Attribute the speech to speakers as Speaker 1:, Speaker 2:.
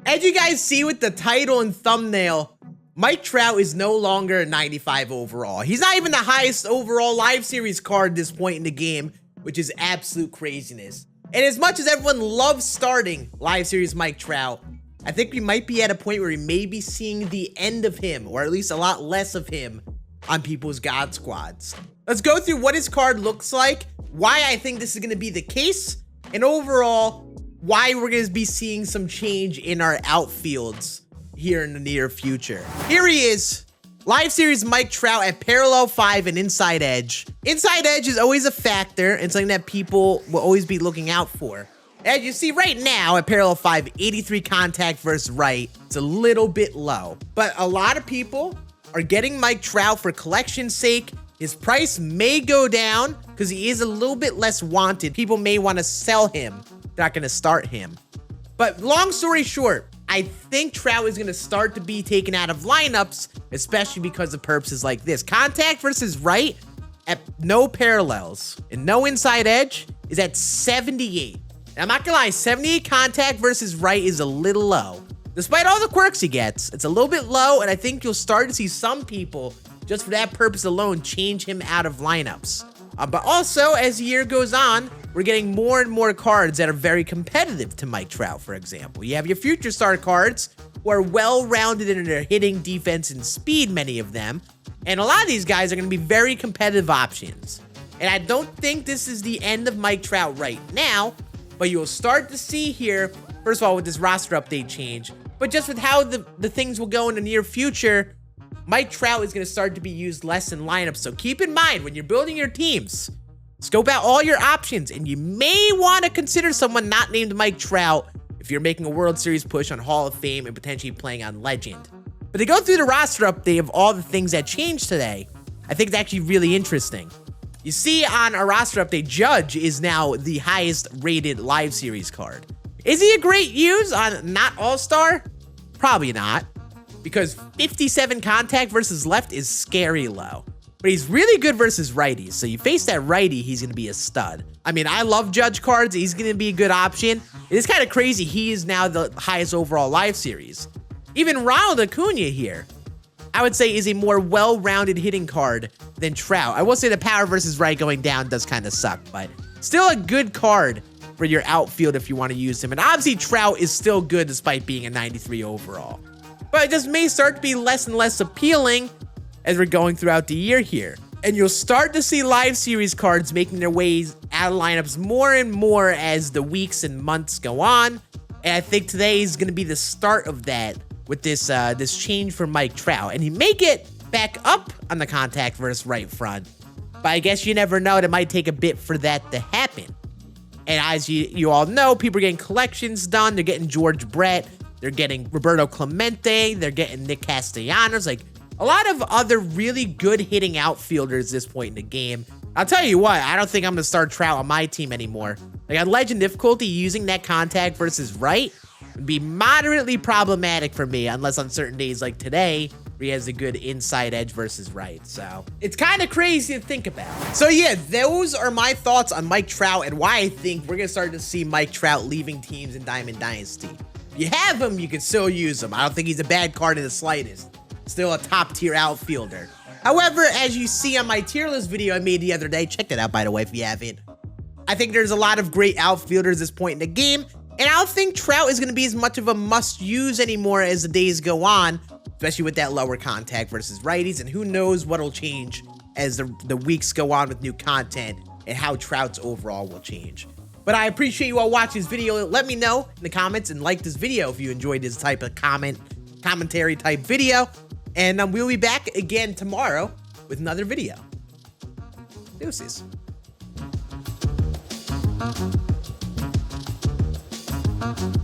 Speaker 1: As you guys see with the title and thumbnail, Mike Trout is no longer a 95 overall. He's not even the highest overall live series card at this point in the game, which is absolute craziness. And as much as everyone loves starting live series Mike Trout, I think we might be at a point where we may be seeing the end of him, or at least a lot less of him on people's God Squads. Let's go through what his card looks like, why I think this is going to be the case, and overall, why we're going to be seeing some change in our outfields here in the near future. Here he is, live series Mike Trout at parallel 5 and inside edge. Inside edge is always a factor and something that people will always be looking out for. As you see right now at parallel 5, 83 contact versus right. It's a little bit low, but a lot of people are getting Mike Trout for collection's sake. His price may go down because he is a little bit less wanted. People may want to sell him. They're not going to start him. But long story short, I think Trout is going to start to be taken out of lineups, especially because of purposes like this. Contact versus right at no parallels and no inside edge is at 78. And I'm not going to lie, 78 contact versus right is a little low. Despite all the quirks he gets, it's a little bit low, and I think you'll start to see some people, just for that purpose alone, change him out of lineups. But also, as the year goes on, we're getting more and more cards that are very competitive to Mike Trout, for example. You have your future star cards, who are well-rounded in their hitting, defense, and speed, many of them. And a lot of these guys are going to be very competitive options. And I don't think this is the end of Mike Trout right now, but you'll start to see here, first of all, with this roster update change, but just with how the things will go in the near future, Mike Trout is going to start to be used less in lineups. So keep in mind, when you're building your teams, scope out all your options, and you may want to consider someone not named Mike Trout if you're making a World Series push on Hall of Fame and potentially playing on Legend. But to go through the roster update of all the things that changed today, I think it's actually really interesting. You see on our roster update, Judge is now the highest rated live series card. Is he a great use on not All-Star? Probably not, because 57 contact versus left is scary low. But he's really good versus righties, so you face that righty, he's going to be a stud. I mean, I love Judge cards. He's going to be a good option. It is kind of crazy he is now the highest overall live series. Even Ronald Acuna here, I would say, is a more well-rounded hitting card than Trout. I will say the power versus right going down does kind of suck, but still a good card for your outfield if you want to use him. And obviously, Trout is still good despite being a 93 overall. But it just may start to be less and less appealing as we're going throughout the year here. And you'll start to see live series cards making their ways out of lineups more and more as the weeks and months go on. And I think today is going to be the start of that with this this change for Mike Trout. And he may get back up on the contact versus right front, but I guess you never know. It might take a bit for that to happen. And as you all know, people are getting collections done. They're getting George Brett. They're getting Roberto Clemente. They're getting Nick Castellanos. Like, a lot of other really good hitting outfielders at this point in the game. I'll tell you what, I don't think I'm going to start Trout on my team anymore. Like, on Legend difficulty, using that contact versus right would be moderately problematic for me, unless on certain days like today, where he has a good inside edge versus right. So it's kind of crazy to think about. So yeah, those are my thoughts on Mike Trout and why I think we're going to start to see Mike Trout leaving teams in Diamond Dynasty. If you have him, you can still use him. I don't think he's a bad card in the slightest. Still a top tier outfielder. However, as you see on my tier list video I made the other day, check that out by the way if you haven't, I think there's a lot of great outfielders at this point in the game, and I don't think Trout is going to be as much of a must-use anymore as the days go on, especially with that lower contact versus righties, and who knows what'll change as the weeks go on with new content and how Trout's overall will change. But I appreciate you all watching this video. Let me know in the comments and like this video if you enjoyed this type of commentary type video. And we'll be back again tomorrow with another video. Deuces.
Speaker 2: Thank you.